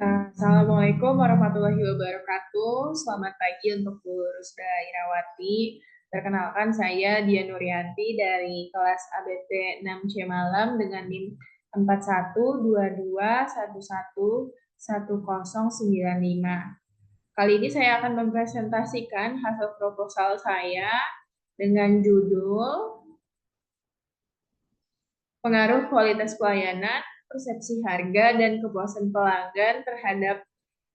Assalamualaikum warahmatullahi wabarakatuh. Selamat pagi untuk Bu Rusda Irawati. Perkenalkan saya Dian Nurianti dari kelas ABT 6C Malam dengan NIM 4122111095. Kali ini saya akan mempresentasikan hasil proposal saya dengan judul Pengaruh kualitas pelayanan, persepsi harga, dan kepuasan pelanggan terhadap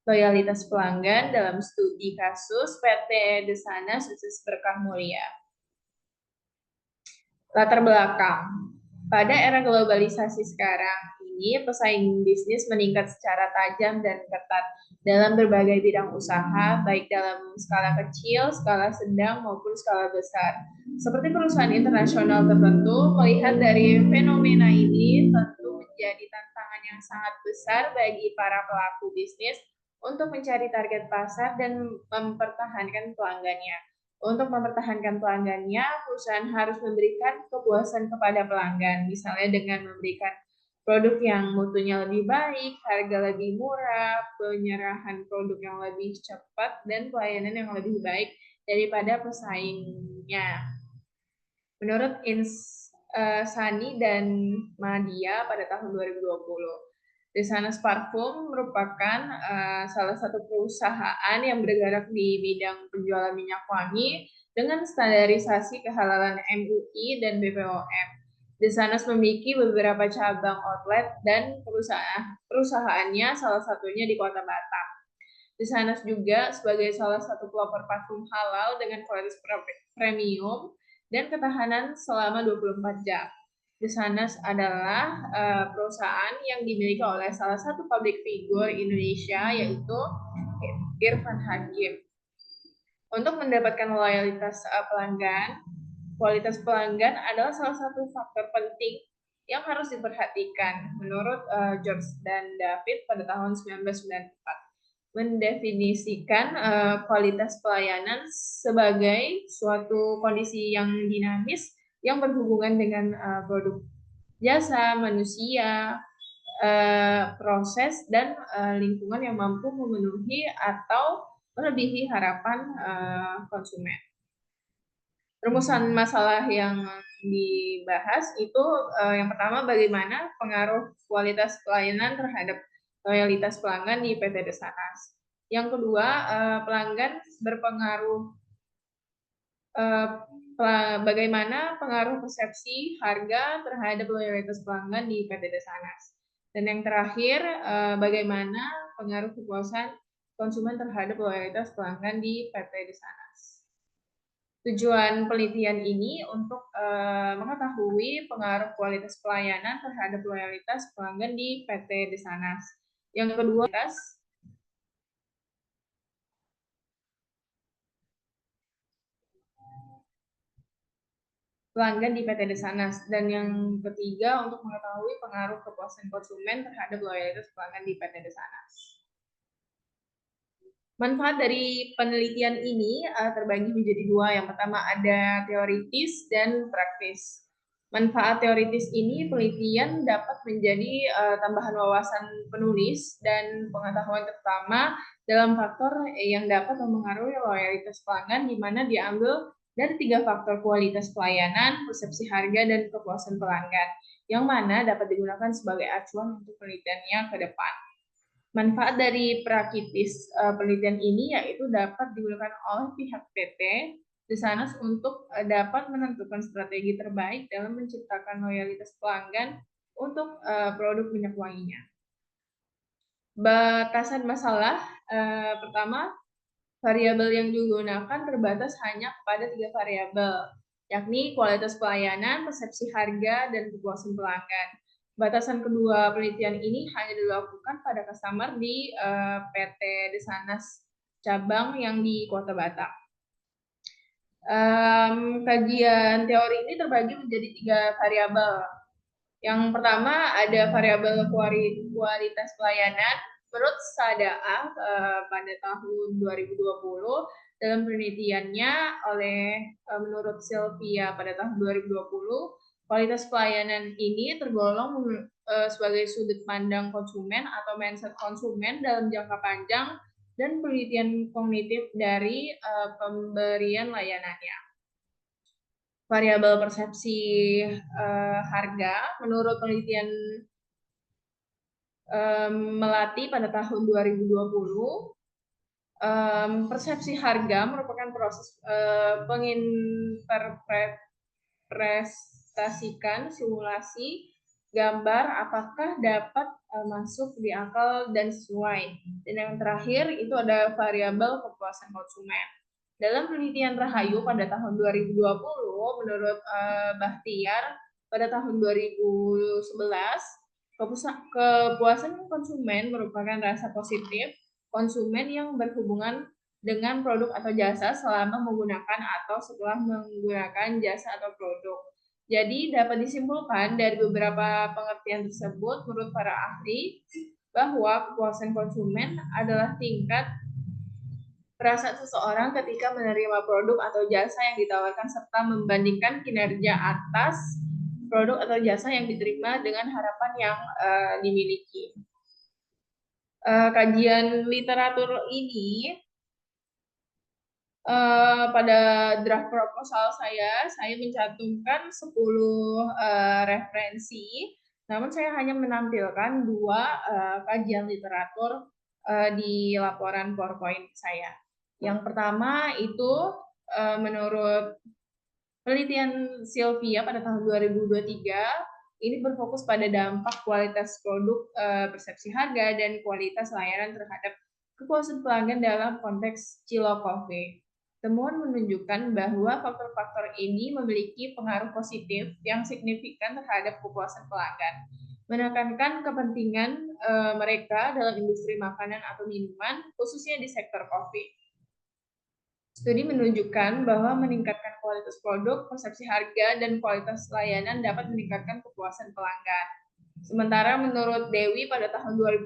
loyalitas pelanggan dalam studi kasus PT Desana Sukses Berkah Mulia. Latar belakang. Pada era globalisasi sekarang ini, pesaing bisnis meningkat secara tajam dan ketat dalam berbagai bidang usaha, baik dalam skala kecil, skala sedang, maupun skala besar. Seperti perusahaan internasional tertentu, melihat dari fenomena ini tentu menjadi tantangan yang sangat besar bagi para pelaku bisnis untuk mencari target pasar dan mempertahankan pelanggannya. Untuk mempertahankan pelanggannya, perusahaan harus memberikan kepuasan kepada pelanggan, misalnya dengan memberikan produk yang mutunya lebih baik, harga lebih murah, penyerahan produk yang lebih cepat, dan pelayanan yang lebih baik daripada pesaingnya. Menurut Sani dan Madia pada tahun 2020, Desanas Parfum merupakan salah satu perusahaan yang bergerak di bidang penjualan minyak wangi dengan standarisasi kehalalan MUI dan BPOM. Desanas memiliki beberapa cabang outlet dan perusahaannya salah satunya di Kota Batam. Desanas juga sebagai salah satu pelopor parfum halal dengan kualitas premium dan ketahanan selama 24 jam. Desanas adalah perusahaan yang dimiliki oleh salah satu public figure Indonesia, yaitu Irfan Hakim. Untuk mendapatkan loyalitas pelanggan, kualitas pelanggan adalah salah satu faktor penting yang harus diperhatikan menurut George dan David pada tahun 1994, mendefinisikan kualitas pelayanan sebagai suatu kondisi yang dinamis yang berhubungan dengan produk, jasa, manusia, proses, dan lingkungan yang mampu memenuhi atau melebihi harapan konsumen. Rumusan masalah yang dibahas itu yang pertama, bagaimana pengaruh kualitas pelayanan terhadap loyalitas pelanggan di PT Desanas. Yang kedua, pelanggan berpengaruh bagaimana pengaruh persepsi harga terhadap loyalitas pelanggan di PT Desanas. Dan yang terakhir, bagaimana pengaruh kepuasan konsumen terhadap loyalitas pelanggan di PT Desanas. Tujuan penelitian ini untuk mengetahui pengaruh kualitas pelayanan terhadap loyalitas pelanggan di PT Desanas. Yang kedua, pelanggan di PT Desanas. Dan yang ketiga, untuk mengetahui pengaruh kepuasan konsumen terhadap loyalitas pelanggan di PT Desanas. Manfaat dari penelitian ini terbagi menjadi dua. Yang pertama ada teoritis dan praktis. Manfaat teoritis ini, penelitian dapat menjadi tambahan wawasan penulis dan pengetahuan terutama dalam faktor yang dapat mempengaruhi loyalitas pelanggan, di mana diambil dari 3 faktor: kualitas pelayanan, persepsi harga, dan kepuasan pelanggan, yang mana dapat digunakan sebagai acuan untuk penelitiannya ke depan. Manfaat dari praktis penelitian ini yaitu dapat digunakan oleh pihak PT Desanas untuk dapat menentukan strategi terbaik dalam menciptakan loyalitas pelanggan untuk produk minyak wanginya. Batasan masalah, pertama, variabel yang digunakan terbatas hanya kepada 3 variabel, yakni kualitas pelayanan, persepsi harga, dan kepuasan pelanggan. Batasan kedua penelitian ini hanya dilakukan pada customer di PT Desanas cabang yang di Kota Batam. Kajian teori ini terbagi menjadi 3 variabel. Yang pertama ada variabel kualitas pelayanan. Menurut SADAA pada tahun 2020, dalam penelitiannya menurut Sylvia pada tahun 2020, kualitas pelayanan ini tergolong sebagai sudut pandang konsumen atau mindset konsumen dalam jangka panjang dan penelitian kognitif dari pemberian layanannya. Variabel persepsi harga menurut penelitian Melati pada tahun 2020, persepsi harga merupakan proses menginterpretasikan simulasi gambar apakah dapat masuk di akal dan sesuai. Dan yang terakhir itu ada variabel kepuasan konsumen. Dalam penelitian Rahayu pada tahun 2020, menurut Bahtiar pada tahun 2011, kepuasan konsumen merupakan rasa positif konsumen yang berhubungan dengan produk atau jasa selama menggunakan atau setelah menggunakan jasa atau produk. Jadi dapat disimpulkan dari beberapa pengertian tersebut menurut para ahli bahwa kepuasan konsumen adalah tingkat perasaan seseorang ketika menerima produk atau jasa yang ditawarkan serta membandingkan kinerja atas produk atau jasa yang diterima dengan harapan yang dimiliki. Kajian literatur ini pada draft proposal saya mencantumkan 10 referensi, namun saya hanya menampilkan 2 kajian literatur di laporan PowerPoint saya. Yang pertama itu menurut penelitian Sylvia pada tahun 2023, ini berfokus pada dampak kualitas produk, persepsi harga, dan kualitas layanan terhadap kepuasan pelanggan dalam konteks Cilok Coffee. Temuan menunjukkan bahwa faktor-faktor ini memiliki pengaruh positif yang signifikan terhadap kepuasan pelanggan, menekankan kepentingan mereka dalam industri makanan atau minuman, khususnya di sektor kopi. Studi menunjukkan bahwa meningkatkan kualitas produk, persepsi harga, dan kualitas layanan dapat meningkatkan kepuasan pelanggan. Sementara menurut Dewi pada tahun 2020,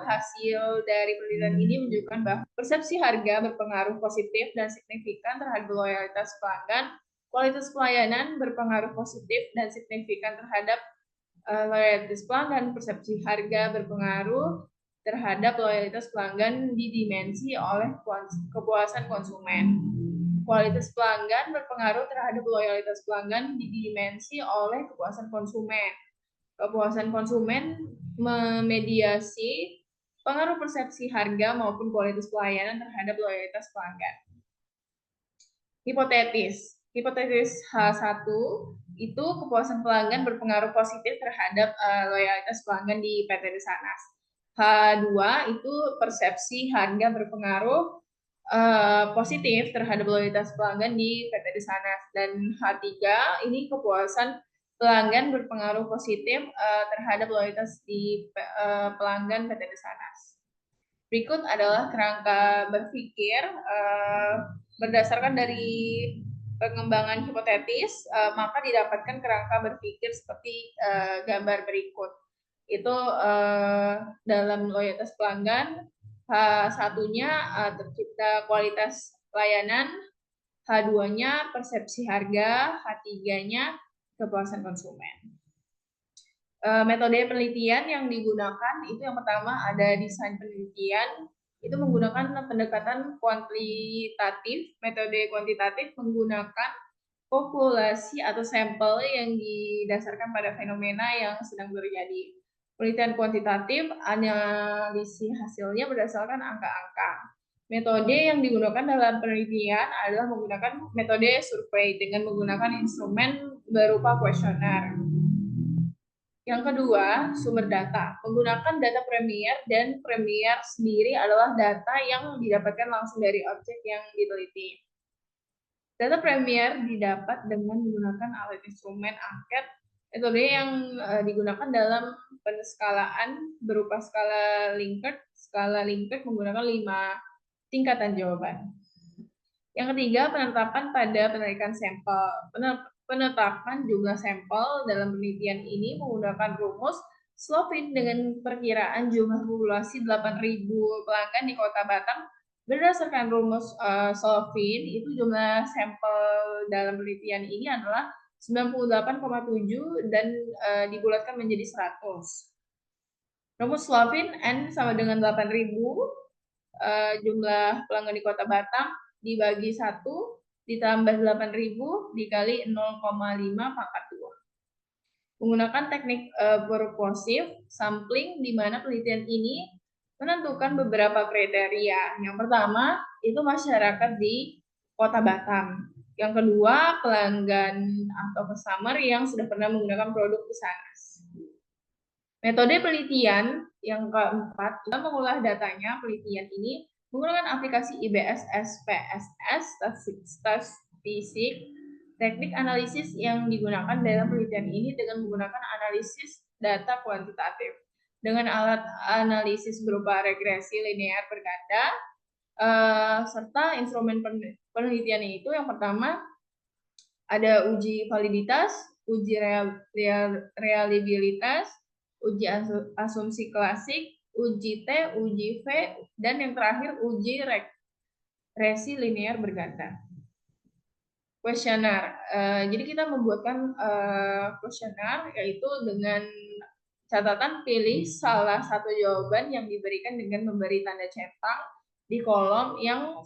hasil dari penelitian ini menunjukkan bahwa persepsi harga berpengaruh positif dan signifikan terhadap loyalitas pelanggan, kualitas pelayanan berpengaruh positif dan signifikan terhadap loyalitas pelanggan, persepsi harga berpengaruh terhadap loyalitas pelanggan didimensi oleh kepuasan konsumen. Kualitas pelanggan berpengaruh terhadap loyalitas pelanggan didimensi oleh kepuasan konsumen. Kepuasan konsumen memediasi pengaruh persepsi harga maupun kualitas pelayanan terhadap loyalitas pelanggan. Hipotesis H1 itu kepuasan pelanggan berpengaruh positif terhadap loyalitas pelanggan di PT Desanas. H2 itu persepsi harga berpengaruh positif terhadap loyalitas pelanggan di PT Desanas. Dan H3 ini kepuasan pelanggan berpengaruh positif terhadap loyalitas di pelanggan PT Desanas. Berikut adalah kerangka berpikir berdasarkan dari pengembangan hipotetis, maka didapatkan kerangka berpikir seperti gambar berikut. Itu dalam loyalitas pelanggan, H1-nya tercipta kualitas layanan, H2-nya persepsi harga, H3-nya kepuasan konsumen. Metode penelitian yang digunakan itu yang pertama ada desain penelitian, itu menggunakan pendekatan kuantitatif. Metode kuantitatif menggunakan populasi atau sampel yang didasarkan pada fenomena yang sedang terjadi. Penelitian kuantitatif, analisis hasilnya berdasarkan angka-angka. Metode yang digunakan dalam penelitian adalah menggunakan metode survei dengan menggunakan instrumen berupa kuesioner. Yang kedua, sumber data. Menggunakan data Premier, dan Premier sendiri adalah data yang didapatkan langsung dari objek yang diteliti. Data Premier didapat dengan menggunakan alat instrumen angket. Metode yang digunakan dalam penskalaan berupa skala Likert. Skala Likert menggunakan 5 tingkatan jawaban. Yang ketiga, penetapan pada penarikan sampel. Penetapan jumlah sampel dalam penelitian ini menggunakan rumus Slovin dengan perkiraan jumlah populasi 8.000 pelanggan di Kota Batam. Berdasarkan rumus Slovin, itu jumlah sampel dalam penelitian ini adalah 98,7 dan dibulatkan menjadi 100. Rumus Slavin N sama dengan 8.000, jumlah pelanggan di Kota Batam dibagi 1 ditambah 8.000 dikali 0,5 pangkat 2. Menggunakan teknik purposive sampling, di mana penelitian ini menentukan beberapa kriteria. Yang pertama itu masyarakat di Kota Batam. Yang kedua, pelanggan atau customer yang sudah pernah menggunakan produk Pesanas. Metode penelitian yang keempat, dalam mengolah datanya, penelitian ini menggunakan aplikasi IBS SPSS, statistik, teknik analisis yang digunakan dalam penelitian ini dengan menggunakan analisis data kuantitatif. Dengan alat analisis berupa regresi linear berganda, serta instrumen penelitian itu yang pertama ada uji validitas, uji reliabilitas, uji asumsi klasik, uji T, uji V, dan yang terakhir uji regresi linear berganda. Kuesioner. Jadi kita membuatkan kuesioner yaitu dengan catatan pilih salah satu jawaban yang diberikan dengan memberi tanda centang di kolom yang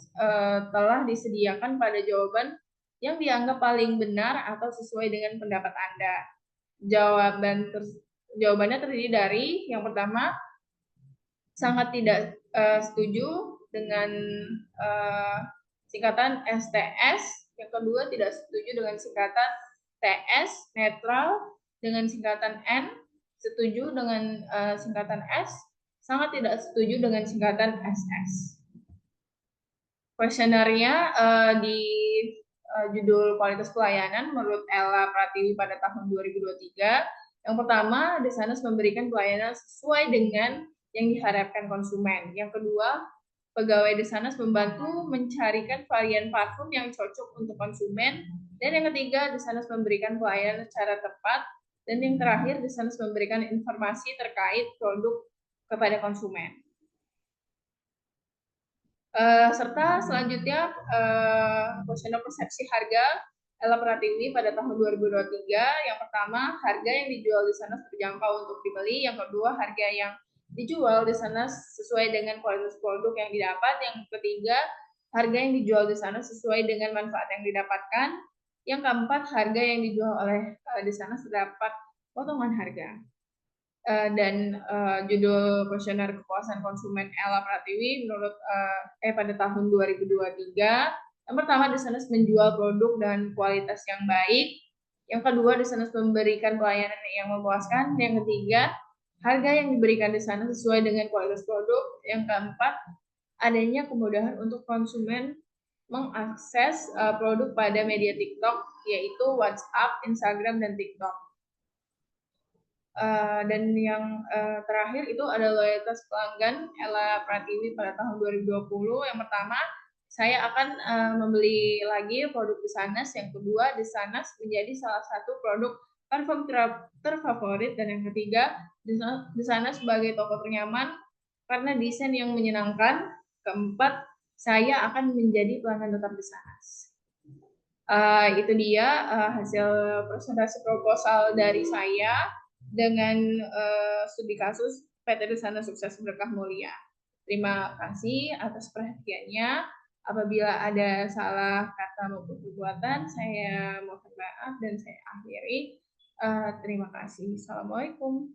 telah disediakan pada jawaban yang dianggap paling benar atau sesuai dengan pendapat Anda. Jawabannya terdiri dari yang pertama sangat tidak setuju dengan singkatan STS, yang kedua tidak setuju dengan singkatan TS, netral dengan singkatan N, setuju dengan singkatan S, sangat tidak setuju dengan singkatan SS. Kuesionernya di judul kualitas pelayanan menurut Ella Pratiwi pada tahun 2023. Yang pertama, Desanas memberikan pelayanan sesuai dengan yang diharapkan konsumen. Yang kedua, pegawai Desanas membantu mencarikan varian parfum yang cocok untuk konsumen. Dan yang ketiga, Desanas memberikan pelayanan secara tepat. Dan yang terakhir, Desanas memberikan informasi terkait produk kepada konsumen. Serta selanjutnya kuesioner persepsi harga Ella Pratiwi pada tahun 2023. Yang pertama, harga yang dijual di sana terjangkau untuk dibeli. Yang kedua, harga yang dijual di sana sesuai dengan kualitas produk yang didapat. Yang ketiga, harga yang dijual di sana sesuai dengan manfaat yang didapatkan. Yang keempat, harga yang dijual oleh di sana terdapat potongan harga. Dan judul kuesioner kepuasan konsumen Ella Pratiwi menurut pada tahun 2023. Yang pertama, Desanas menjual produk dan kualitas yang baik. Yang kedua, Desanas memberikan pelayanan yang memuaskan. Yang ketiga, harga yang diberikan Desanas sesuai dengan kualitas produk. Yang keempat, adanya kemudahan untuk konsumen mengakses produk pada media TikTok, yaitu WhatsApp, Instagram, dan TikTok. Dan yang terakhir itu ada loyalitas pelanggan Ella Pratiwi pada tahun 2020. Yang pertama, saya akan membeli lagi produk Desanas. Yang kedua, Desanas menjadi salah satu produk parfum terfavorit. Dan yang ketiga, Desanas sebagai toko ternyaman karena desain yang menyenangkan. Keempat, saya akan menjadi pelanggan tetap Desanas. Itu dia hasil presentasi proposal dari saya dengan studi kasus PT Desanas Sukses Berkah Mulia. Terima kasih atas perhatiannya. Apabila ada salah kata maupun perbuatan, saya mohon maaf dan saya akhiri. Terima kasih. Assalamualaikum.